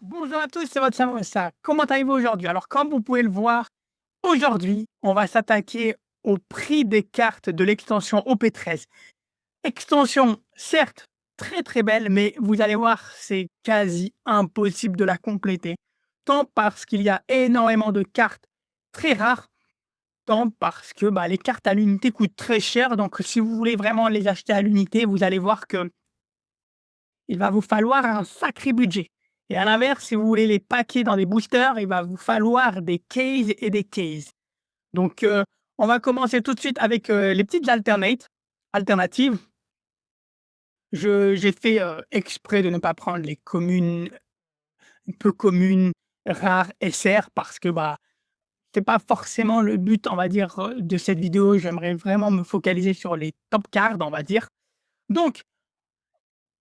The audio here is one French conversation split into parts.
Bonjour à tous, c'est votre Samosa. Comment allez-vous aujourd'hui? Alors, comme vous pouvez le voir, aujourd'hui, on va s'attaquer au prix des cartes de l'extension OP13. Extension, certes, très très belle, mais vous allez voir, c'est quasi impossible de la compléter. Tant parce qu'il y a énormément de cartes très rares, tant parce que les cartes à l'unité coûtent très cher. Donc, si vous voulez vraiment les acheter à l'unité, vous allez voir que il va vous falloir un sacré budget. Et à l'inverse, si vous voulez les paquer dans des boosters, il va vous falloir des cases et des cases. Donc, on va commencer tout de suite avec, les petites alternatives. J'ai fait, exprès de ne pas prendre les communes, peu communes, rares, SR parce que, c'est pas forcément le but, on va dire, de cette vidéo. J'aimerais vraiment me focaliser sur les top cards, on va dire. Donc,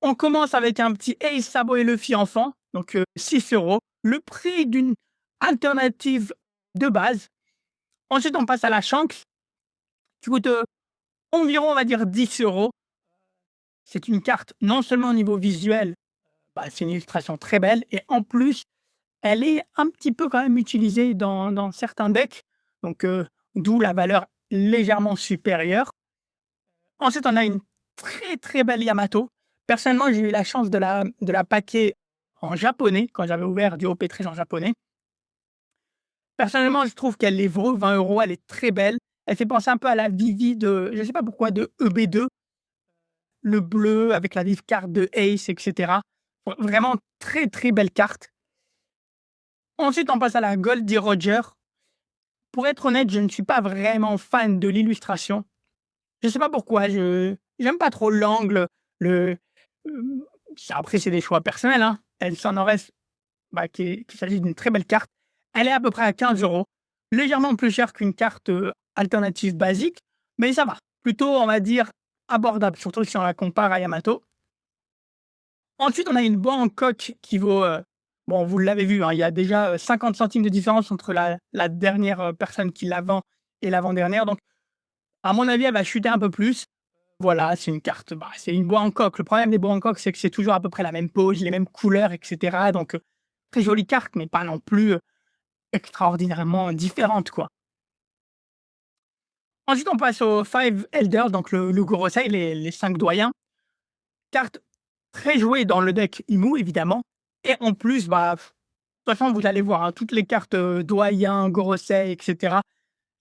on commence avec un petit Ace Sabot et Luffy enfant, donc 6 €, le prix d'une alternative de base. Ensuite, on passe à la Shanks qui coûte, environ, on va dire 10 €. C'est une carte non seulement au niveau visuel, c'est une illustration très belle et en plus, elle est un petit peu quand même utilisée dans certains decks, donc d'où la valeur légèrement supérieure. Ensuite, on a une très, très belle Yamato. Personnellement, j'ai eu la chance de la paquer en japonais, quand j'avais ouvert du OP13 en japonais. Personnellement, je trouve qu'elle les vaut 20 €, elle est très belle. Elle fait penser un peu à la Vivi de je sais pas pourquoi, de EB2, le bleu avec la vive carte de Ace et cetera. Vraiment très, très belle carte. Ensuite, on passe à la Goldie Roger. Pour être honnête, je ne suis pas vraiment fan de l'illustration. Je sais pas pourquoi, je j'aime pas trop l'angle, le hem, après c'est des choix personnels, hein. Elle s'en en reste, qu'il s'agit d'une très belle carte. Elle est à peu près à 15 €, légèrement plus cher qu'une carte, alternative basique, mais ça va. Plutôt, on va dire, abordable, surtout si on la compare à Yamato. Ensuite, on a une Bangkok qui vaut, bon, vous l'avez vu, hein, il y a déjà, 50 centimes de différence entre la dernière, personne qui la vend et l'avant-dernière, donc à mon avis, elle va chuter un peu plus. Voilà, c'est une carte, c'est une bois en coque. Le problème des bois en coque, c'est que c'est toujours à peu près la même pose, les mêmes couleurs et cetera, donc très jolie carte, mais pas non plus, extraordinairement différente, quoi. Ensuite, on passe aux Five Elders, donc le Gorosei, les 5 doyens. Carte très jouée dans le deck Imu, évidemment, et en plus, de toute façon, vous allez voir, hein, toutes les cartes, doyens, Gorosei et cetera,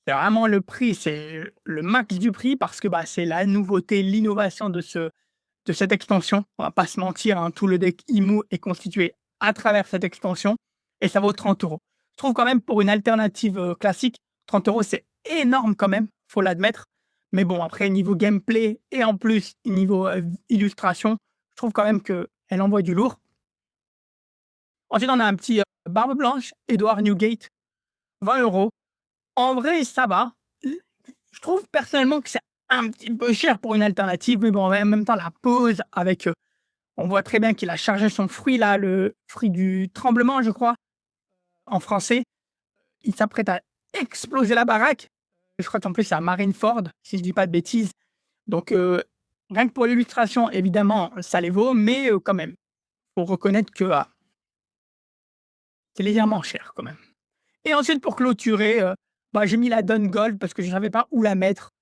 c'est vraiment le prix, c'est le max du prix parce que, c'est la nouveauté, l'innovation de cette extension. On va pas se mentir, hein, tout le deck Imu est constitué à travers cette extension et ça vaut 30 €. Je trouve quand même pour une alternative, classique, 30 €, c'est énorme quand même, faut l'admettre. Mais bon, après niveau gameplay et en plus niveau, illustration, je trouve quand même qu'elle envoie du lourd. Ensuite, on a un petit, Barbe Blanche, Edward Newgate, 20 €. En vrai, ça va. Je trouve personnellement que c'est un petit peu cher pour une alternative, mais bon, en même temps, la pose avec, on voit très bien qu'il a chargé son fruit là, le fruit du tremblement, je crois, en français. Il s'apprête à exploser la baraque. Je crois qu'en plus, c'est à Marineford, si je dis pas de bêtises. Donc, rien que pour l'illustration, évidemment, ça les vaut, mais, quand même, faut reconnaître que, c'est légèrement cher quand même. Et ensuite, pour clôturer, j'ai mis la Dawn Gold parce que je savais pas où la mettre.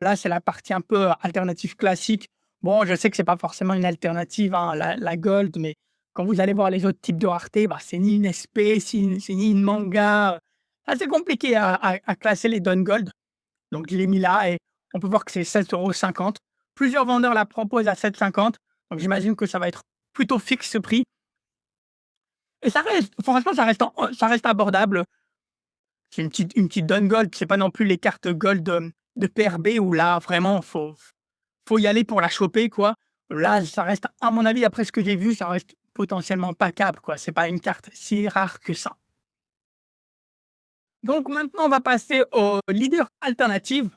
Là, c'est la partie un peu alternative classique. Bon, je sais que c'est pas forcément une alternative, hein, la gold, mais quand vous allez voir les autres types de rareté, c'est ni une SP, c'est ni une manga. Assez compliqué à classer les Dawn Gold. Donc je l'ai mis là et on peut voir que c'est 7,50 €. Plusieurs vendeurs la proposent à 7,50 €, donc j'imagine que ça va être plutôt fixe ce prix et ça reste franchement, ça reste abordable. C'est une petite Dawn Gold, c'est pas non plus les cartes gold, de PRB où là, vraiment, faut y aller pour la choper, quoi. Là, ça reste, à mon avis, après ce que j'ai vu, ça reste potentiellement pas cap, quoi. C'est pas une carte si rare que ça. Donc maintenant, on va passer aux leaders alternatives.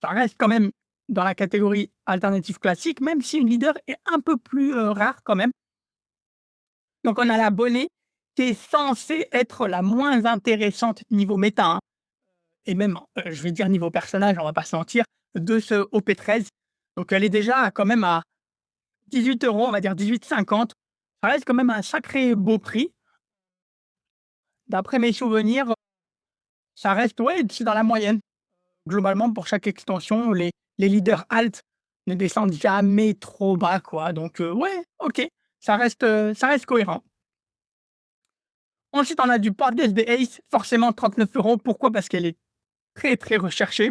Ça reste quand même dans la catégorie alternative classique, même si une leader est un peu plus, rare quand même. Donc on a la Bonnet, qui est censée être la moins intéressante niveau méta, hein, et même, je vais dire niveau personnage, on va pas se mentir, de ce OP13. Donc elle est déjà quand même à 18 €, on va dire 18,50 €. Ça reste quand même un sacré beau prix. d'après mes souvenirs, ça reste, ouais, c'est dans la moyenne. Globalement, pour chaque extension, les leaders alt ne descendent jamais trop bas, quoi. Donc, ouais, OK, ça reste cohérent. Ensuite, on a du Portgage de Ace, forcément 39 €. Pourquoi? Parce qu'elle est très, très recherchée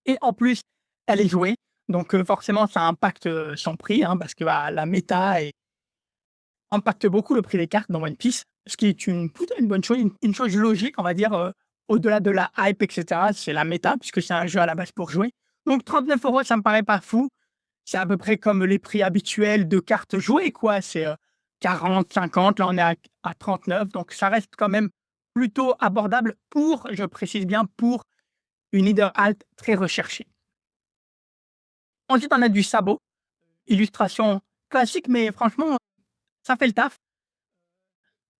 et en plus, elle est jouée. Donc, forcément, ça impacte, son prix, hein, parce que, bah, la méta impacte beaucoup le prix des cartes dans One Piece, ce qui est plutôt une bonne chose, une chose logique, on va dire, au-delà de la hype et cetera. C'est la méta puisque c'est un jeu à la base pour jouer. Donc 39 €, ça me paraît pas fou. C'est à peu près comme les prix habituels de cartes jouées, quoi. C'est, 40-50, là, on est à 39, donc ça reste quand même plutôt abordable pour, je précise bien, pour une leader alt très recherchée. Ensuite, on a du sabot, illustration classique, mais franchement, ça fait le taf.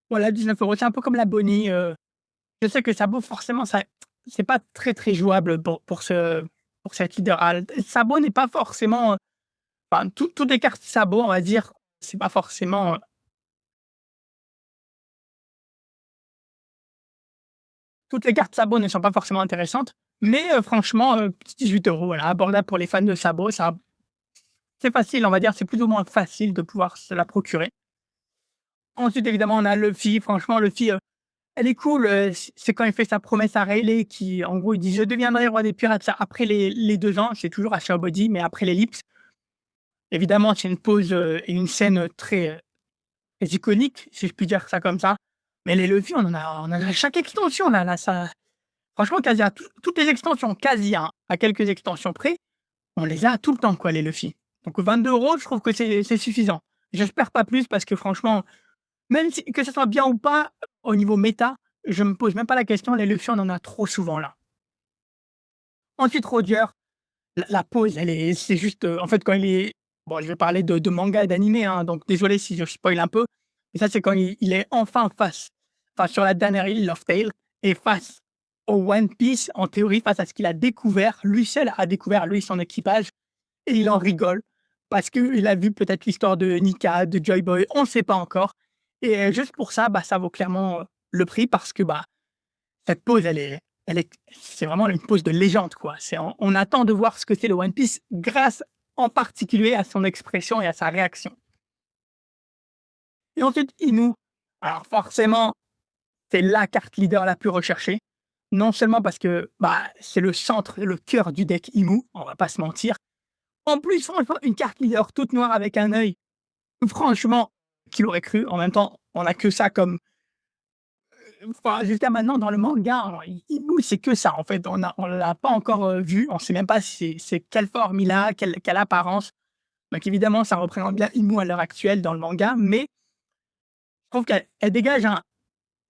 Voilà, 19 €, c'est un peu comme la Bonnie, je sais que Sabot forcément ça c'est pas très, très jouable pour cette leader alt. Sabot n'est pas forcément, enfin toutes les cartes Sabot, on va dire, c'est pas forcément, toutes les cartes Sabot ne sont pas forcément intéressantes, mais franchement, petit 18 €, voilà, abordable pour les fans de Sabot, ça c'est facile, on va dire, c'est plus ou moins facile de pouvoir se la procurer. Ensuite, évidemment, on a Luffy, franchement Luffy, elle est cool, c'est quand il fait sa promesse à Rayleigh qui, en gros, il dit: «Je deviendrai roi des pirates», ça après les 2 ans, c'est toujours à Body, mais après l'ellipse. Évidemment, c'est une pause, et une scène, très iconique, si je puis dire ça comme ça. Mais les Luffy, on en a à chaque extension là, ça franchement, quasi à toutes les extensions, quasi, hein, à quelques extensions près, on les a tout le temps, quoi, les Luffy. Donc 22 €, je trouve que c'est suffisant. J'espère pas plus parce que franchement, même si que ce soit bien ou pas, au niveau méta, je me pose même pas la question, les Luffy, on en a trop souvent là. Ensuite, Roger, la pose, elle est c'est juste, en fait, quand il est bon, je vais parler de manga et d'animé, hein, donc désolé si je spoil un peu, mais ça, c'est quand il est enfin sur la dernière île, Love Tale, et face au One Piece, en théorie, face à ce qu'il a découvert, lui seul a découvert, lui et son équipage, et il en rigole parce qu'il a vu peut-être l'histoire de Nika, de Joy Boy, on ne sait pas encore, et juste pour ça, bah, ça vaut clairement, le prix parce que, bah, cette pause, c'est vraiment une pause de légende, quoi. On attend de voir ce que c'est le One Piece grâce en particulier à son expression et à sa réaction. Et ensuite, Inu. Alors forcément, c'est la carte leader la plus recherchée. Non seulement parce que, bah, c'est le centre, le cœur du deck Inu, on va pas se mentir. En plus, franchement, une carte leader toute noire avec un œil, franchement, qui l'aurait cru? En même temps, on a que ça comme enfin, jusqu'à maintenant dans le manga, Ibu, c'est que ça en fait. On l'a pas encore, vu, on sait même pas si c'est quelle forme il a, quelle apparence. Donc évidemment, ça représente bien Imu à l'heure actuelle dans le manga, mais je trouve qu'elle dégage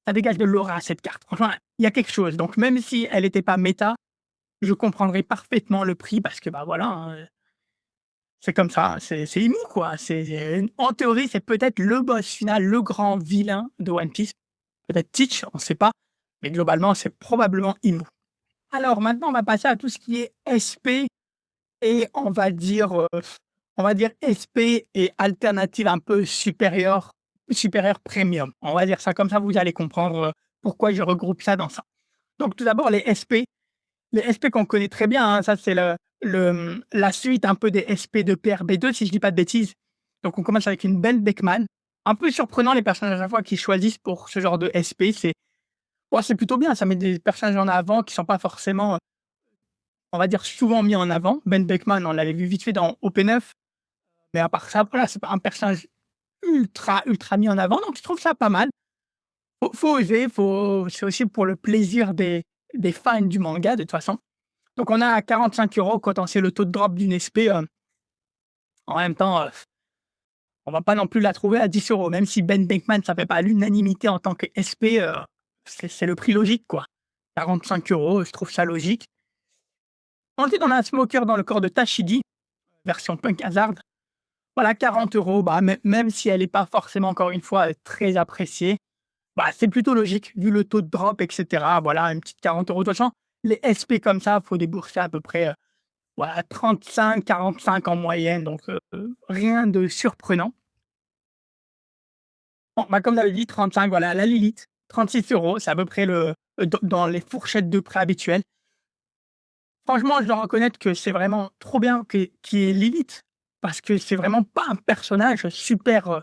ça dégage de l'aura cette carte. Franchement, il y a quelque chose. Donc même si elle était pas méta, je comprendrais parfaitement le prix parce que, bah, voilà, hein, c'est comme ça, c'est Imu quoi. En théorie, c'est peut-être le boss final, le grand vilain de One Piece. Peut-être Teach, on ne sait pas, mais globalement, c'est probablement Imu. Alors maintenant, on va passer à tout ce qui est SP et on va dire SP et alternative un peu supérieure premium. On va dire ça comme ça, vous allez comprendre, pourquoi je regroupe ça dans ça. Donc tout d'abord les SP qu'on connaît très bien, hein, ça c'est la suite un peu des SP de PRB2 si je dis pas de bêtises. Donc on commence avec une Ben Beckman. Un peu surprenant les personnages à chaque fois qu'ils choisissent pour ce genre de SP, c'est plutôt bien, ça met des personnages en avant qui sont pas forcément, on va dire souvent mis en avant. Ben Beckman, on l'avait vu vite fait dans OP9, mais à part ça, voilà, c'est pas un personnage ultra, ultra mis en avant, donc je trouve ça pas mal. Faut oser, c'est aussi pour le plaisir des fans du manga de toute façon. Donc on a à 45 € quand on sait le taux de drop d'une SP, en même temps, on va pas non plus la trouver à 10 €, même si Ben Beckman, ça fait pas l'unanimité en tant que SP, c'est le prix logique, quoi. 45 €, je trouve ça logique. Ensuite, on a un Smoker dans le corps de Tashigi, version Punk Hazard. Voilà, 40 €, bah, même si elle est pas forcément, encore une fois, très appréciée, bah, c'est plutôt logique vu le taux de drop et cetera. Voilà, une petite 40 €. De toute façon, les SP comme ça, faut débourser à peu près, voilà, 35-45 en moyenne, donc rien de surprenant. Bon, bah, comme j'avais dit, 35, voilà, la Lilith. €36, c'est à peu près dans les fourchettes de prix habituelles. Franchement, je dois reconnaître que c'est vraiment trop bien qu'il y ait Lilith, parce que c'est vraiment pas un personnage super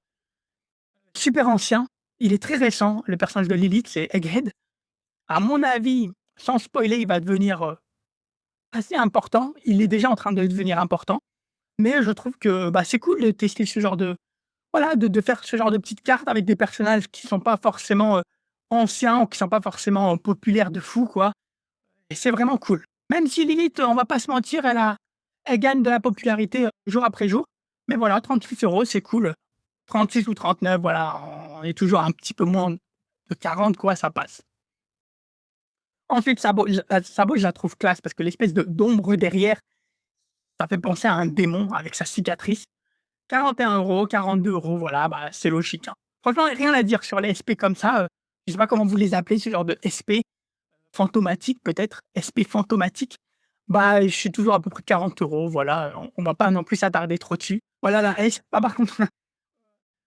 ancien. Il est très récent, le personnage de Lilith, c'est Egghead. À mon avis, sans spoiler, il va devenir, assez important. Il est déjà en train de devenir important, mais je trouve que, bah, c'est cool de tester ce genre de voilà, de faire ce genre de petites cartes avec des personnages qui sont pas forcément, anciens ou qui sont pas forcément, populaires de fou, quoi, et c'est vraiment cool. Même si Lilith, on va pas se mentir, elle gagne de la popularité, jour après jour, mais voilà, 36 €, c'est cool. 36 ou 39, voilà, on est toujours un petit peu moins de 40, quoi, ça passe. Ensuite, Sabo, je la trouve classe parce que l'espèce d'ombre derrière, ça fait penser à un démon avec sa cicatrice. 41 €, 42 €, voilà, bah, c'est logique, hein. Franchement, rien à dire sur les SP comme ça, je sais pas comment vous les appelez, ce genre de SP, fantomatique peut-être? SP fantomatique? Bah, je suis toujours à peu près 40 €, voilà, on va pas non plus s'attarder trop dessus. Voilà la S ah par contre,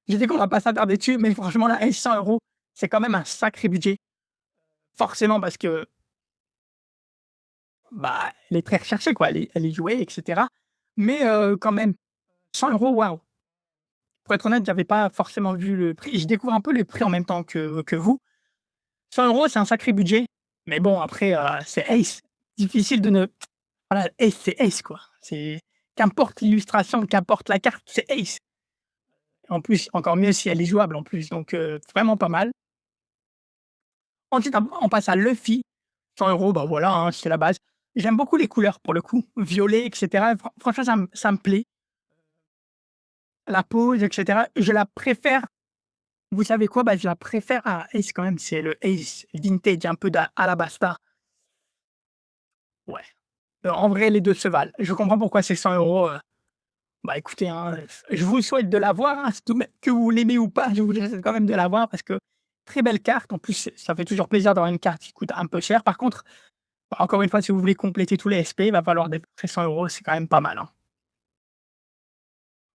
j'ai dit qu'on va pas s'attarder dessus, mais franchement la S 100 €, c'est quand même un sacré budget. Forcément parce que, bah, elle est très recherchée quoi, elle est jouée et cetera. Mais, quand même, 100 €, waouh! Pour être honnête, j'avais pas forcément vu le prix. Je découvre un peu les prix en même temps que vous. 100 €, c'est un sacré budget, mais bon après, c'est Ace. Difficile de ne voilà, Ace, c'est Ace, quoi. C'est qu'importe l'illustration, qu'importe la carte, c'est Ace. En plus, encore mieux si elle est jouable en plus, donc vraiment pas mal. Ensuite, on passe à Luffy, 100 €, bah, voilà, hein, c'est la base. J'aime beaucoup les couleurs pour le coup, violet et cetera. Franchement, ça me plaît. La pose et cetera, je la préfère. Vous savez quoi? Bah, je la préfère à Ace quand même, c'est le Ace vintage un peu d'Alabasta. Ouais, en vrai, les 2 se valent. Je comprends pourquoi c'est 100 €, bah, écoutez, hein, je vous souhaite de l'avoir, hein, tout même que vous l'aimez ou pas, je vous souhaite quand même de l'avoir parce que très belle carte. En plus, ça fait toujours plaisir d'avoir une carte qui coûte un peu cher. Par contre, bah, encore une fois, si vous voulez compléter tous les SP, il va falloir dépenser 100 €, c'est quand même pas mal, hein.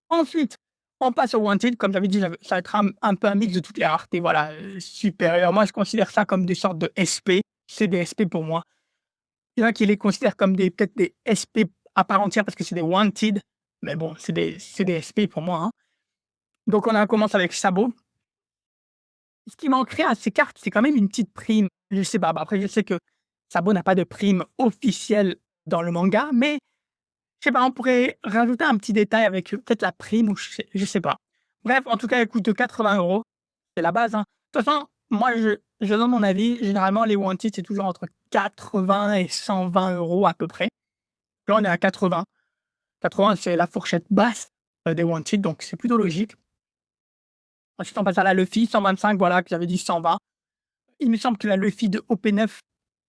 Ensuite, on passe au Wanted. Comme j'avais dit, ça va être un peu un mix de toutes les raretés, voilà, supérieures. Moi, je considère ça comme des sortes de SP. C'est des SP pour moi. Il y en a qui les considèrent comme peut-être des SP à part entière parce que c'est des Wanted, mais bon, c'est des SP pour moi, hein. Donc on commence avec Sabo. Ce qui manquerait à ces cartes, c'est quand même une petite prime. Je sais pas, bah, après je sais que Sabo n'a pas de prime officielle dans le manga, mais je sais pas, on pourrait rajouter un petit détail avec, peut-être la prime ou je sais pas. Bref, en tout cas, elle coûte 80 €, c'est la base, hein. De toute façon, moi, je donne mon avis. Généralement, les Wanted, c'est toujours entre 80 et 120 € à peu près. Là, on est à 80. 80, c'est la fourchette basse, des Wanted, donc c'est plutôt logique. Ensuite, on passe à la Luffy, 125, voilà, que j'avais dit 120. Il me semble que la Luffy de OP9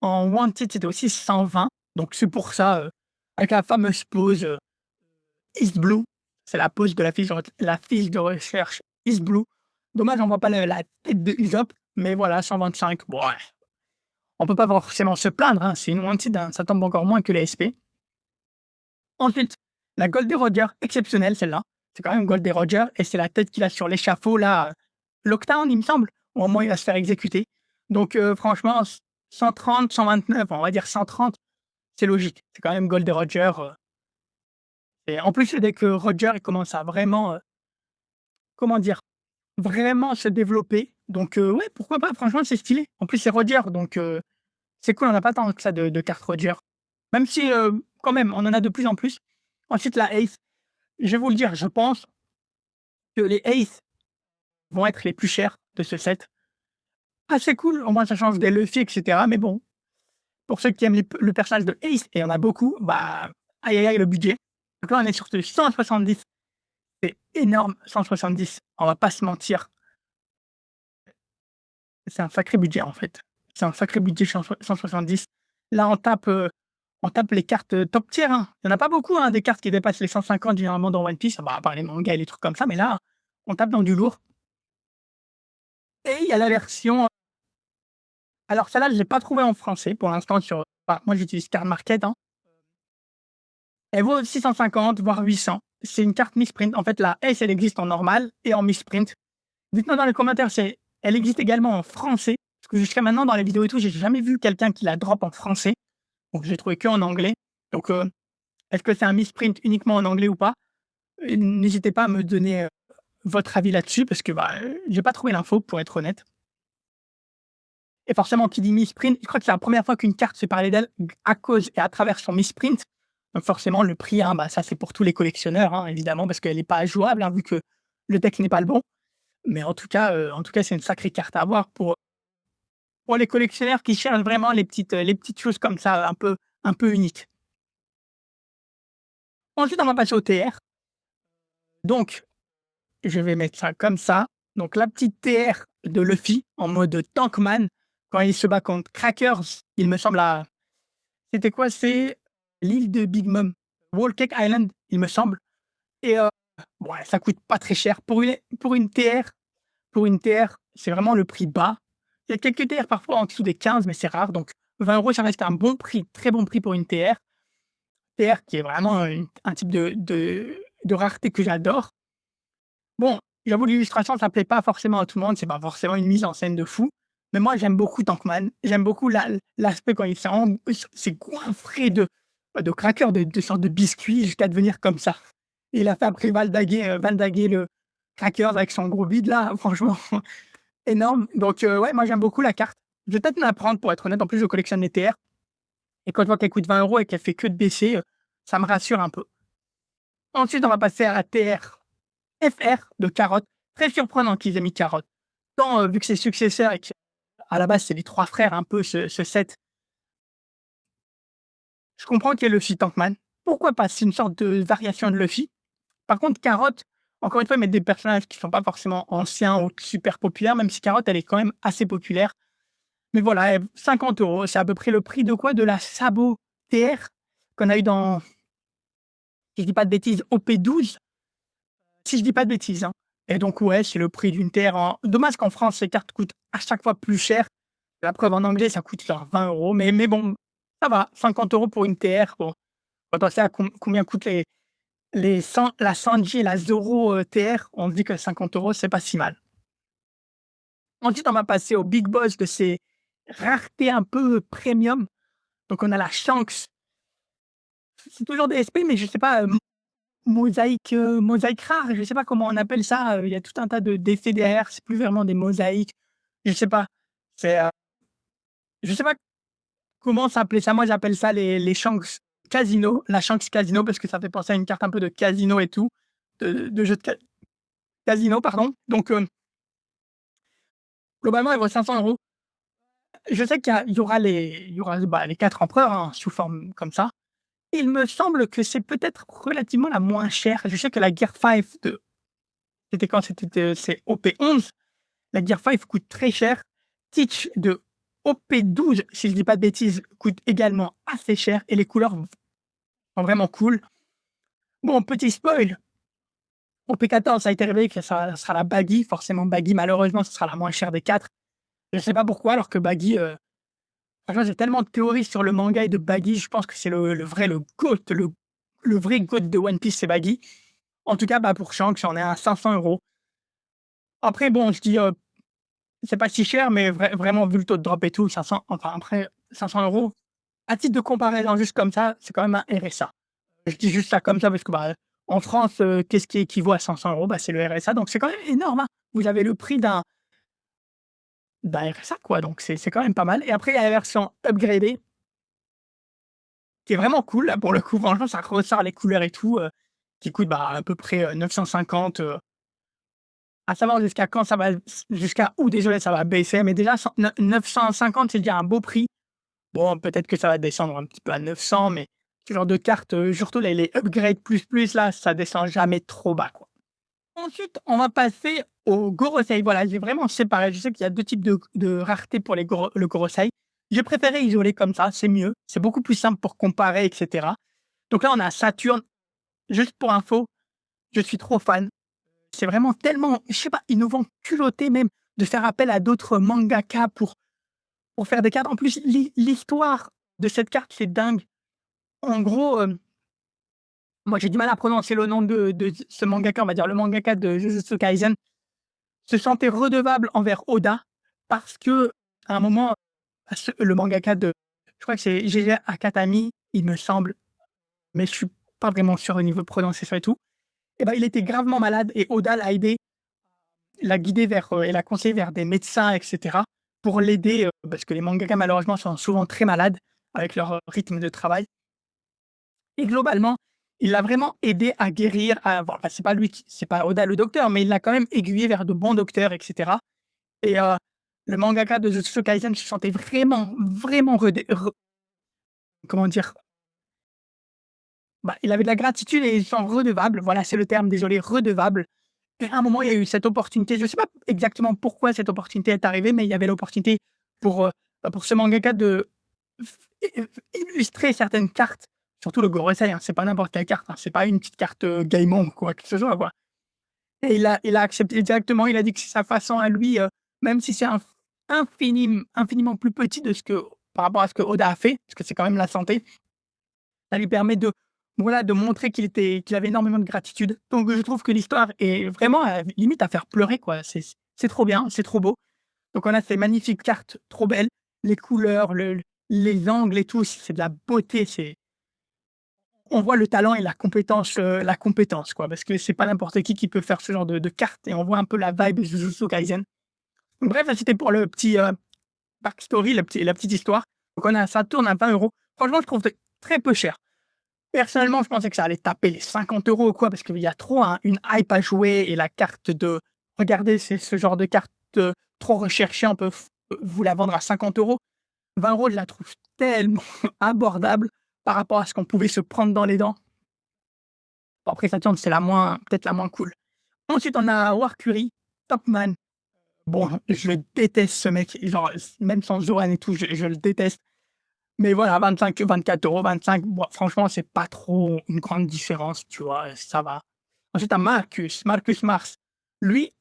en Wanted, c'était aussi 120, donc c'est pour ça, avec la fameuse pose, East Blue, c'est la pose de la fiche de recherche East Blue. Dommage, on voit pas la tête de Usopp, mais voilà, 125, bon, ouais, on peut pas forcément se plaindre, hein, c'est une Wanted, hein, ça tombe encore moins que les SP. Ensuite, la Goldie Roger, exceptionnelle celle-là. C'est quand même Goldie Roger et c'est la tête qu'il a sur l'échafaud là, Lockdown, il me semble, ou au moins il va se faire exécuter. Donc franchement, 130, 129, on va dire 130, c'est logique. C'est quand même Goldie Roger, et en plus, dès que Roger il commence à vraiment, comment dire? Vraiment se développer, donc ouais, pourquoi pas? Franchement, c'est stylé. En plus, c'est Roger, donc c'est cool, on n'a pas tant que ça de cartes Roger. Même si, quand même, on en a de plus en plus. Ensuite, la Ace, je vais vous le dire, je pense que les Ace vont être les plus chers de ce set. Ah, c'est cool, au moins ça change des Luffy et cetera, mais bon, pour ceux qui aiment le personnage de Ace, et il y en a beaucoup, bah, aïe, aïe, aïe, le budget. Donc là, on est sur du 170, c'est énorme, 170, on va pas se mentir. C'est un sacré budget, en fait. C'est un sacré budget 170. Là, on tape les cartes, top tier, hein. Il y en a pas beaucoup, hein, des cartes qui dépassent les 150 généralement dans One Piece, bah, à part les mangas et les trucs comme ça, mais là, on tape dans du lourd. Et il y a la version, alors celle-là, je l'ai pas trouvée en français pour l'instant moi j'utilise Card Market, hein. Elle vaut 650 voire 800. C'est une carte misprint. En fait, la S, elle existe en normal et en misprint. Dites-moi dans les commentaires si elle existe également en français. Parce que jusqu'à maintenant, dans les vidéos et tout, j'ai jamais vu quelqu'un qui la drop en français. Donc j'ai trouvé que en anglais. Donc, est-ce que c'est un misprint uniquement en anglais ou pas? N'hésitez pas à me donner, votre avis là-dessus parce que, bah, j'ai pas trouvé l'info pour être honnête. Et forcément, qui dit misprint, je crois que c'est la première fois qu'une carte fait parler d'elle à cause et à travers son misprint. Donc forcément, le prix, hein, bah, ça, c'est pour tous les collectionneurs, hein, évidemment, parce qu'elle est pas jouable, hein, vu que le deck n'est pas le bon. Mais en tout cas, c'est une sacrée carte à avoir pour les collectionneurs qui cherchent vraiment les petites choses comme ça, un peu uniques. Ensuite, on va passer au TR. Donc, je vais mettre ça comme ça. Donc la petite TR de Luffy en mode Tankman quand il se bat contre Crackers, il me semble à c'était quoi? C'est l'île de Big Mom, Whole Cake Island, il me semble et ouais, ça coûte pas très cher pour une TR, c'est vraiment le prix bas. Il y a quelques TR parfois en dessous des 15 mais c'est rare donc 20 €, ça reste un bon prix, très bon prix pour une TR. TR qui est vraiment un type de rareté que j'adore. Bon, j'avoue l'illustration, ça plaît pas forcément à tout le monde, c'est pas forcément une mise en scène de fou, mais moi j'aime beaucoup Tankman. J'aime beaucoup l'aspect quand il s'est goinfré de crackers, de sortes de biscuits jusqu'à devenir comme ça. Et il a fait après Valdaguer le crackers avec son gros bide là, franchement énorme. Donc ouais, moi j'aime beaucoup la carte. Je vais peut-être me la prendre pour être honnête, en plus je collectionne les TR et quand je vois qu'elle coûte 20 € et qu'elle fait que de baisser, ça me rassure un peu. Ensuite, on va passer à la TR FR de Carotte. Très surprenant qu'ils aient mis Carotte. Tant, vu que c'est successeur et qu'à la base, c'est les 3 frères un peu ce set. Je comprends qu'il y ait Luffy Tankman. Pourquoi pas? C'est une sorte de variation de Luffy. Par contre, Carotte, encore une fois, ils mettent des personnages qui sont pas forcément anciens ou super populaires, même si Carotte, elle est quand même assez populaire. Mais voilà, 50 €, c'est à peu près le prix de quoi? De la Sabot TR qu'on a eu dans, si je dis pas de bêtises, OP12. Si je dis pas de bêtises, hein. Et donc ouais, c'est le prix d'une terre en dommage qu'en France, ces cartes coûtent à chaque fois plus cher. La preuve en anglais, ça coûte genre 20 €, mais bon, ça va, 50 € pour une TR, bon, quand on sait à combien coûtent la Sanji et la Zoro, TR, on se dit que 50 €, c'est pas si mal. Ensuite, on va passer au big boss de ces raretés un peu premium. Donc on a la Shanks, c'est toujours des SP, mais je sais pas, mosaïque rare, je sais pas comment on appelle ça, il y a tout un tas d'effets derrière, c'est plus vraiment des mosaïques, je sais pas. C'est, je sais pas comment s'appeler ça. Moi, j'appelle ça les Shanks Casino, la Shanks Casino parce que ça fait penser à une carte un peu de casino et tout, de jeu de casino, pardon. Donc, globalement, elle vaut 500 €. Je sais il y aura, bah, les 4 empereurs, hein, sous forme comme ça. Il me semble que c'est peut-être relativement la moins chère. Je sais que la Gear 5 de c'était quand? C'est OP11. La Gear 5 coûte très cher. Teach de OP12, si je dis pas de bêtises, coûte également assez cher et les couleurs sont vraiment cool. Bon, petit spoil, OP14, ça a été révélé que ça sera la Baggy. Forcément, Baggy, malheureusement, ce sera la moins chère des 4. Je sais pas pourquoi, alors que Baggy, franchement, j'ai tellement de théories sur le manga et de Baggy. Je pense que c'est le vrai, le GOAT, le vrai GOAT de One Piece, c'est Baggy. En tout cas, bah, pour Shanks, j'en ai à 500 €. Après, bon, je dis, c'est pas si cher, mais vraiment, vu le taux de drop et tout, 500, enfin, après, 500 €, à titre de comparaison, juste comme ça, c'est quand même un RSA. Je dis juste ça comme ça parce que, bah, en France, qu'est-ce qui équivaut à 500 €? Bah, c'est le RSA, donc c'est quand même énorme, hein. Vous avez le prix d'un RSA, quoi, donc c'est quand même pas mal et après, il y a la version upgradée qui est vraiment cool, là, pour le coup, franchement, ça ressort les couleurs et tout, qui coûte, bah, à peu près, 950, à savoir jusqu'à quand ça va jusqu'à où, désolé, ça va baisser, mais déjà cent neu 950, c'est déjà un beau prix. Bon, peut-être que ça va descendre un petit peu à 900, mais ce genre de cartes, surtout les upgrades plus là, ça descend jamais trop bas, quoi. Ensuite, on va passer au Gorosei. Voilà, j'ai vraiment séparé. Je sais qu'il y a 2 types de rareté pour le Gorosei. J'ai préféré isoler comme ça, c'est mieux. C'est beaucoup plus simple pour comparer et cetera. Donc là, on a Saturne. Juste pour info, je suis trop fan. C'est vraiment tellement, je sais pas, innovant, culotté même, de faire appel à d'autres mangaka pour faire des cartes. En plus, l'histoire de cette carte, c'est dingue. En gros, moi, j'ai du mal à prononcer le nom de ce mangaka, on va dire le mangaka de Jujutsu Kaisen, se sentait redevable envers Oda parce que à un moment, le mangaka je crois que c'est GG Akatami, il me semble, mais je suis pas vraiment sûr au niveau de prononciation et tout. Et ben, il était gravement malade et Oda l'a aidé, l'a guidé vers, et l'a conseillé vers des médecins et cetera pour l'aider, parce que les mangaka malheureusement sont souvent très malades avec leur, rythme de travail et globalement, il l'a vraiment aidé à guérir, à bon, enfin, c'est pas Oda le docteur, mais il l'a quand même aiguillé vers de bons docteurs et cetera et le mangaka de Jujutsu Kaisen se sentait vraiment, vraiment comment dire? Bah, il avait de la gratitude et il se sent redevable, voilà, c'est le terme, désolé, redevable. Et à un moment, il y a eu cette opportunité, je ne sais pas exactement pourquoi cette opportunité est arrivée, mais il y avait l'opportunité pour, pour ce mangaka de f illustrer certaines cartes, surtout le Gorosei, hein, c'est pas n'importe quelle carte, hein, c'est pas une petite carte, Gaimon ou quoi que ce soit, quoi. Et il a accepté directement, il a dit que c'est sa façon à lui, même si c'est infiniment plus petit de ce que par rapport à ce que Oda a fait, parce que c'est quand même la santé, ça lui permet de voilà, de montrer qu'il avait énormément de gratitude. Donc je trouve que l'histoire est vraiment, limite à faire pleurer, quoi. C'est trop bien, c'est trop beau. Donc on a ces magnifiques cartes trop belles, les couleurs, les angles et tout, c'est de la beauté, on voit le talent et la compétence, quoi, parce que c'est pas n'importe qui peut faire ce genre de cartes et on voit un peu la vibe de Jujutsu Kaisen. Donc bref, ça c'était pour le petit, backstory, la petite histoire. Donc ça tourne à 20 €. Franchement, je trouve que c'est très peu cher. Personnellement, je pensais que ça allait taper les 50 € ou quoi, parce qu'il y a trop une hype à jouer et la carte de regardez, c'est ce genre de carte, trop recherchée, on peut vous la vendre à 50 €. 20 €, je la trouve tellement abordable par rapport à ce qu'on pouvait se prendre dans les dents. Bon après Saturn, c'est peut-être la moins cool. Ensuite, on a Warcuri, Topman. Bon, je le déteste ce mec, genre, même sans Zoan et tout, je le déteste. Mais voilà, 24 €, 25, bon, franchement, c'est pas trop une grande différence, tu vois? Ça va. Ensuite, tu as Marcus Mars. Lui,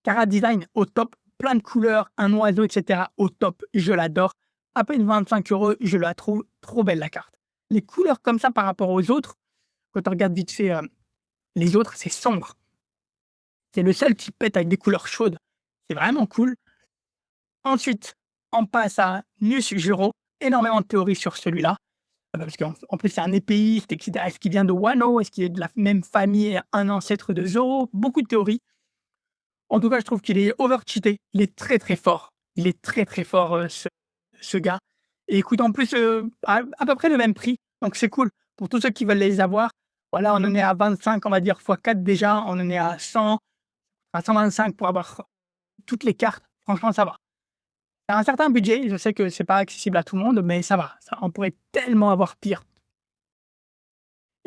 chara design au top, plein de couleurs, un oiseau et cetera au top, je l'adore. À peine 25 €, je la trouve trop belle la carte. Les couleurs comme ça par rapport aux autres, quand on regarde vite fait, les autres, c'est sombre. C'est le seul qui pète avec des couleurs chaudes. C'est vraiment cool. Ensuite, on passe à Nusjuro. Énormément de théories sur celui-là. Parce qu'en plus, c'est un épéiste et cetera. Est-ce qu'il vient de Wano? Est-ce qu'il est de la même famille, un ancêtre de Zoro? Beaucoup de théories. En tout cas, je trouve qu'il est over-cheaté. Il est très, très fort. Il est très, très fort, ce gars et il coûte en plus, à peu près le même prix. Donc c'est cool. Pour tous ceux qui veulent les avoir, voilà, on en est à 25, on va dire fois 4 déjà. On en est à 100, à 125 pour avoir toutes les cartes. Franchement, ça va. C'est un certain budget, je sais que c'est pas accessible à tout le monde, mais ça va. Ça on pourrait tellement avoir pire.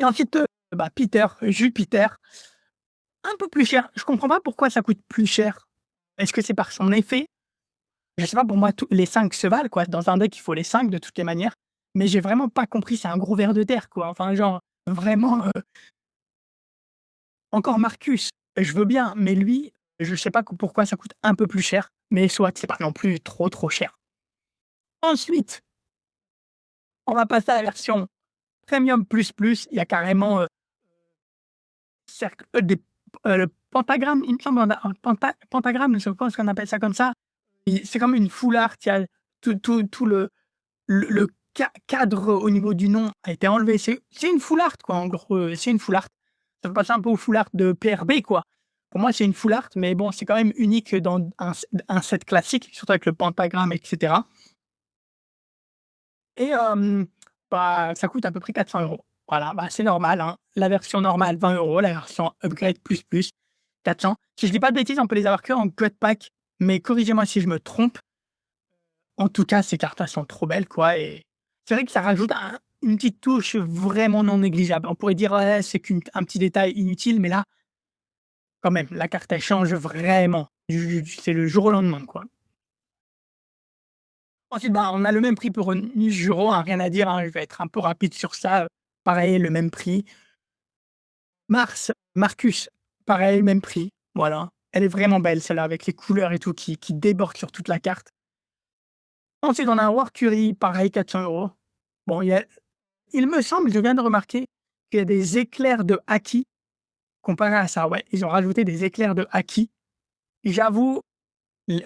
Et ensuite, bah, Jupiter, un peu plus cher. Je comprends pas pourquoi ça coûte plus cher. Est-ce que c'est par son effet? Je sais pas, pour moi, tous les 5 se valent, quoi. Dans un deck, il faut les 5 de toutes les manières, mais j'ai vraiment pas compris, c'est un gros ver de terre, quoi. Enfin, genre, vraiment, encore Marcus, je veux bien, mais lui, je sais pas pourquoi ça coûte un peu plus cher, mais soit, c'est pas non plus trop, trop cher. Ensuite, on va passer à la version premium plus plus, il y a carrément, cercle, le pentagramme, il me semble, on a un pentagramme, je pense qu'on appelle ça comme ça. Et c'est comme une full art, il y a tout le cadre au niveau du nom a été enlevé. C'est une full art, quoi, en gros, c'est une full art. Ça fait passer un peu au full art de PRB, quoi. Pour moi, c'est une full art, mais bon, c'est quand même unique dans un set classique, surtout avec le pentagramme et cetera et bah, ça coûte à peu près 400 €. Voilà, bah, c'est normal, hein. La version normale, 20 €, la version upgrade plus plus, 400. Si je dis pas de bêtises, on peut les avoir que en cut pack, mais corrigez-moi si je me trompe. En tout cas, ces cartes-là sont trop belles, quoi et c'est vrai que ça rajoute une petite touche vraiment non négligeable. On pourrait dire: «Ouais, c'est un petit détail inutile», mais là, quand même, la carte, elle change vraiment. C'est le jour au lendemain, quoi. Ensuite, bah, on a le même prix pour Nijuro, hein, rien à dire, hein, je vais être un peu rapide sur ça, pareil, le même prix. Marcus, pareil, même prix, voilà. Elle est vraiment belle celle-là avec les couleurs et tout qui débordent sur toute la carte. Ensuite, on a un Warcuri, pareil, 400 €. Bon, il me semble, je viens de remarquer qu'il y a des éclairs de haki comparé à ça, ouais, ils ont rajouté des éclairs de haki. J'avoue,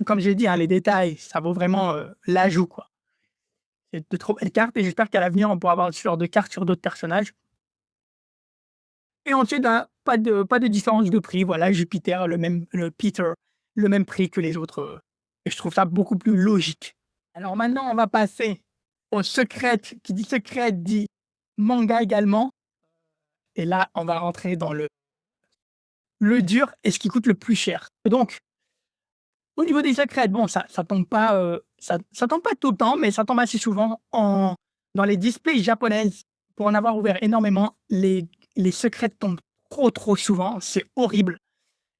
Comme j'ai dit, hein, les détails, ça vaut vraiment, l'ajout, quoi. C'est de trop belles cartes et j'espère qu'à l'avenir, on pourra avoir ce genre de cartes sur d'autres personnages. Et ensuite, ben, pas de différence de prix. Voilà, Jupiter, le Peter, le même prix que les autres, et je trouve ça beaucoup plus logique. Alors maintenant, on va passer au secret. Qui dit secret dit manga également. Et là, on va rentrer dans le dur et ce qui coûte le plus cher. Donc, au niveau des secrets, bon, ça tombe pas, ça tombe pas tout le temps, mais ça tombe assez souvent dans les displays japonaises. Pour en avoir ouvert énormément, les secrets tombent trop, trop souvent. C'est horrible.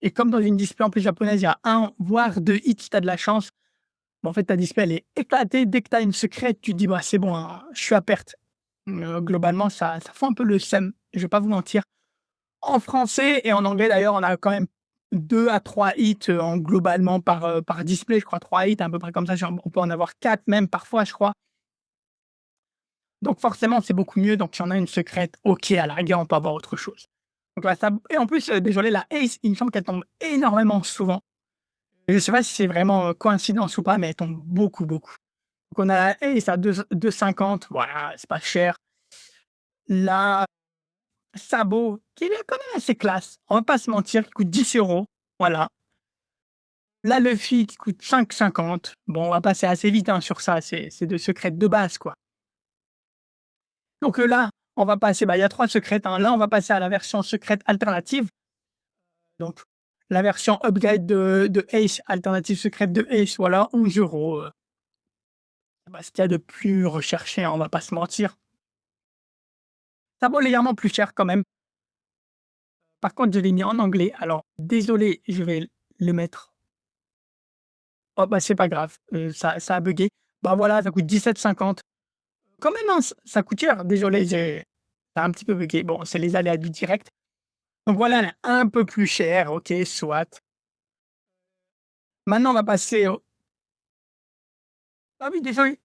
Et comme dans une display en plus japonaise, il y a un voire 2 hits si tu as de la chance. Mais en fait, ta display, elle est éclatée. Dès que tu as une secrète, tu te dis: «Bah, c'est bon, hein, je suis à perte». Globalement, ça fout un peu le seum, je vais pas vous mentir. En français et en anglais d'ailleurs, on a quand même 2 à 3 hits, en globalement par display, je crois 3 hits à peu près comme ça, genre on peut en avoir 4 même parfois, je crois. Donc forcément, c'est beaucoup mieux, donc si on a une secrète, OK, à la rigueur, on peut avoir autre chose. Donc voilà, ça et en plus, désolé, la Ace, il me semble qu'elle tombe énormément souvent. Je sais pas si c'est vraiment, coïncidence ou pas, mais elle tombe beaucoup, beaucoup. Donc on a la Ace à 2,50, voilà, c'est pas cher. La Sabot, qui est quand même assez classe, on va pas se mentir, qui coûte 10 €, voilà. La Luffy qui coûte 5,50. Bon, on va passer assez vite, hein, sur ça, c'est de secrètes de base, quoi. Donc, là, on va passer, bah, il y a 3 secrètes, hein. Là, on va passer à la version secrète alternative. Donc, la version upgrade de Ace, alternative secrète de Ace, voilà, 11 €, bah, ce qu'il y a de plus recherché, hein, on va pas se mentir. Ça vaut légèrement plus cher quand même. Par contre, je l'ai mis en anglais, alors désolé, je vais le mettre. Oh, bah, c'est pas grave, ça a buggé. Bah, voilà, ça coûte 17,50. Quand même, hein, ça coûte cher. Désolé, ça a un petit peu buggé. Bon, c'est les aléas du direct. Donc voilà, elle est un peu plus cher, OK, soit. Maintenant, on va passer au ah oui, désolé,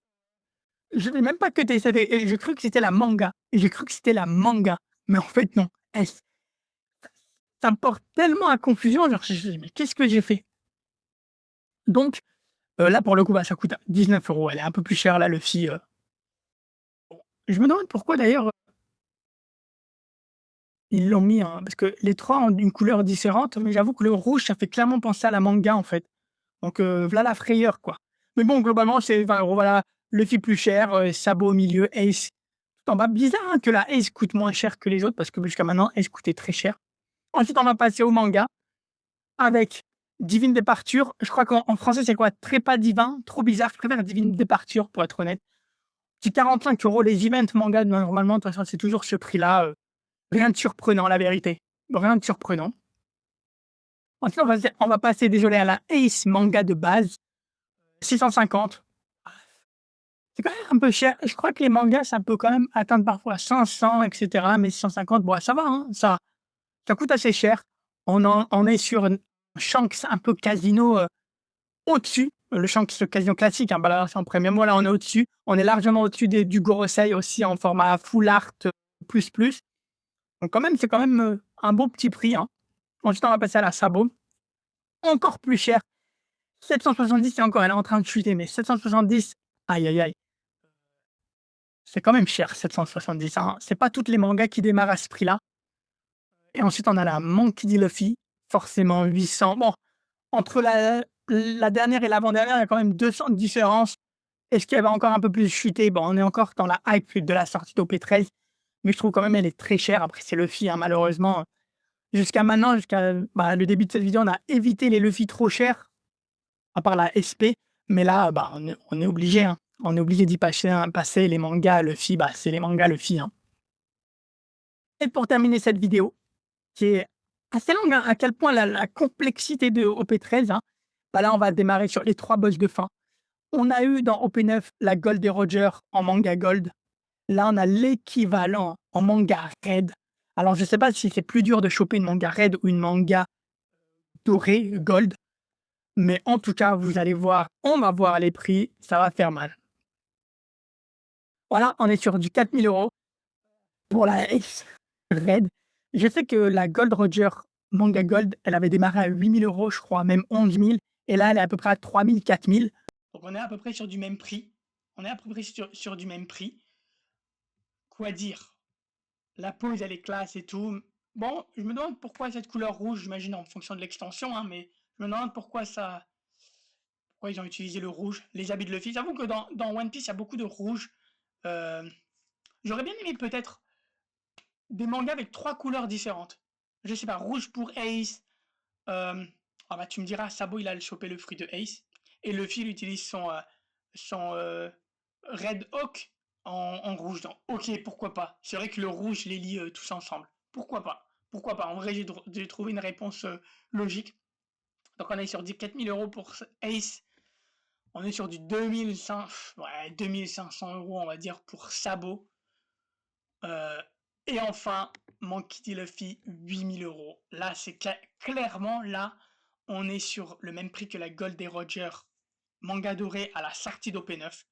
je n'ai même pas cuté, c'était j'ai cru que c'était la manga. J'ai cru que c'était la manga, mais en fait non. Ça me porte tellement à confusion, genre je me dis: «Mais qu'est-ce que j'ai fait?» Donc là, pour le coup, bah, ça coûte 19 €. Elle est un peu plus chère, la Luffy, je me demande pourquoi d'ailleurs, ils l'ont mis en parce que les 3 ont une couleur différente, mais j'avoue que le rouge, ça fait clairement penser à la manga, en fait. Donc v'là la frayeur, quoi. Mais bon, globalement, c'est 20 €, voilà. Luffy plus cher, Sabo au milieu, Ace tout en bas. Bizarre, hein, que la Ace coûte moins cher que les autres parce que jusqu'à maintenant, Ace coûtait très cher. Ensuite, on va passer au manga avec Divine Departure. Je crois qu'en français, c'est quoi? Trépas divin, trop bizarre. Je préfère Divine Departure pour être honnête. Petit 45 € les events manga, normalement, de toute façon, c'est toujours ce prix-là, rien de surprenant, la vérité. Rien de surprenant. Ensuite, on va passer, désolé, à la Ace manga de base, 650. C'est quand même un peu cher. Je crois que les mangas, ça peut quand même atteindre parfois 500 et cetera, mais 650, bon, ça va, hein, ça coûte assez cher. On est sur un Shanks un peu casino, au-dessus. Le Shanks casino classique, hein, bah, là, c'est en premium. Voilà, on est au-dessus. On est largement au-dessus du Gorosei aussi en format full art, plus, plus. Donc quand même, c'est quand même, un bon petit prix, hein. Ensuite, on va passer à la Sabo, encore plus cher, 770 et encore, elle est en train de chuter, mais 770, aïe, aïe, aïe, c'est quand même cher 770, hein. C'est pas toutes les mangas qui démarrent à ce prix-là. Et ensuite, on a la Monkey D. Luffy, forcément 800. Bon, entre la dernière et l'avant-dernière, il y a quand même 200 de différence. Est-ce qu'elle va encore un peu plus chuter? Bon, on est encore dans la hype de la sortie d'OP13, mais je trouve quand même elle est très chère. Après, c'est Luffy, hein, malheureusement. Jusqu'à maintenant, jusqu'à, bah, le début de cette vidéo, on a évité les Luffy trop chers, à part la SP. Mais là, bah, on est obligé, hein. On est obligé d'y passer, hein, passer les mangas Luffy, bah, c'est les mangas Luffy, hein. Et pour terminer cette vidéo, qui est assez longue, hein, à quel point la complexité de OP13, hein, bah, là, on va démarrer sur les 3 boss de fin. On a eu dans OP9 la Gold et Roger en manga Gold. Là, on a l'équivalent en manga Red. Alors, je sais pas si c'est plus dur de choper une manga Red ou une manga dorée, Gold, mais en tout cas, vous allez voir, on va voir les prix, ça va faire mal. Voilà, on est sur du 4 000 € pour la Ace Red. Je sais que la Gold Roger Manga Gold, elle avait démarré à 8 000 €, je crois, même 11 000. Et là, elle est à peu près à 3000, 4000. Donc on est à peu près sur du même prix. On est à peu près sur du même prix. Quoi dire? La pose, elle est classe et tout. Bon, je me demande pourquoi cette couleur rouge, j'imagine en fonction de l'extension, hein, mais je me demande pourquoi ils ont utilisé le rouge, les habits de Luffy. J'avoue que dans One Piece, il y a beaucoup de rouge. Euh, J'aurais bien aimé peut-être des mangas avec 3 couleurs différentes. Je sais pas, rouge pour Ace. Euh, ah bah tu me diras, Sabo il a chopé le fruit de Ace. Et Luffy il utilise son Red Hawk en rouge. Donc, ok, pourquoi pas. C'est vrai que le rouge les lie tous ensemble. Pourquoi pas? Pourquoi pas? En vrai, j'ai trouvé une réponse logique. Donc on est sur du 4000 € pour Ace. On est sur du 2500, ouais, 2500 € on va dire pour Sabo. Euh, et enfin, mon Kitty Luffy, 8000 €. Là, c'est clairement, là, on est sur le même prix que la Gold et Roger manga doré à la sortie d'OP9.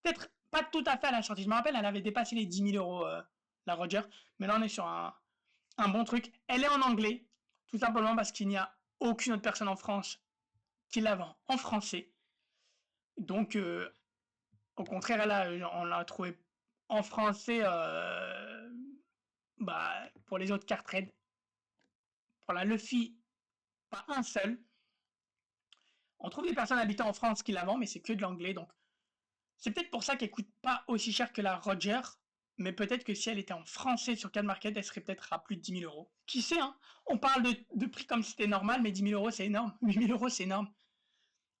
Peut-être pas tout à fait à la sortie. Je me rappelle, elle avait dépassé les 10 000 €, la Roger. Mais là, on est sur un bon truc. Elle est en anglais, tout simplement parce qu'il n'y a aucune autre personne en France qui la vend en français. Donc, au contraire, là, on l'a trouvé en français. Bah, pour les autres cartes raid, pour la Luffy, pas un seul. On trouve des personnes habitant en France qui la vendent, mais c'est que de l'anglais, donc c'est peut-être pour ça qu'elle coûte pas aussi cher que la Roger, mais peut-être que si elle était en français sur Card Market, elle serait peut-être à plus de 10 000 €. Qui sait, hein? On parle de prix comme si c'était normal, mais 10 000 € c'est énorme, 8000 € c'est énorme.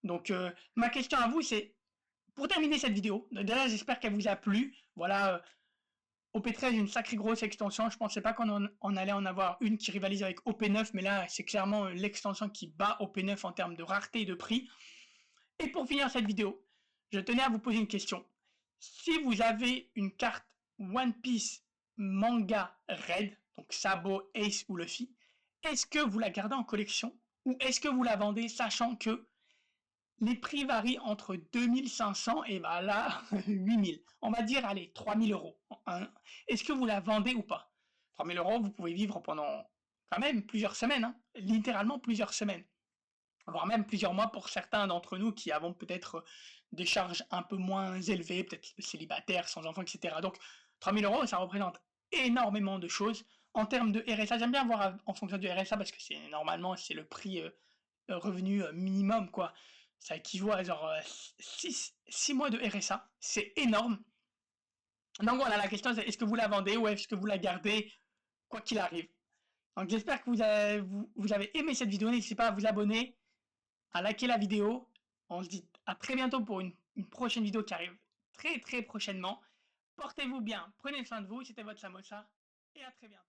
Donc ma question à vous, c'est, pour terminer cette vidéo, déjà j'espère qu'elle vous a plu. Voilà, OP13, une sacrée grosse extension. Je pensais pas qu'on allait en avoir une qui rivalise avec OP9, mais là, c'est clairement l'extension qui bat OP9 en termes de rareté et de prix. Et pour finir cette vidéo, je tenais à vous poser une question. Si vous avez une carte One Piece manga Red, donc Sabo, Ace ou Luffy, est-ce que vous la gardez en collection ou est-ce que vous la vendez sachant que les prix varient entre 2500 et bah là, 8000. On va dire, allez, 3000 €. Hein. Est-ce que vous la vendez ou pas? 3000 €, vous pouvez vivre pendant quand même plusieurs semaines, hein, littéralement plusieurs semaines, voire même plusieurs mois pour certains d'entre nous qui avons peut-être des charges un peu moins élevées, peut-être célibataires, sans enfants, etc. Donc 3000 €, ça représente énormément de choses. En termes de RSA, j'aime bien voir en fonction du RSA parce que c'est normalement c'est le prix revenu minimum, quoi. Ça équivaut à genre 6 mois de RSA. C'est énorme. Donc voilà, la question c'est est-ce que vous la vendez ou est-ce que vous la gardez, quoi qu'il arrive. Donc j'espère que vous avez aimé cette vidéo. N'hésitez pas à vous abonner, à liker la vidéo. On se dit à très bientôt pour une prochaine vidéo qui arrive très très prochainement. Portez-vous bien, prenez soin de vous. C'était votre Samosa et à très bientôt.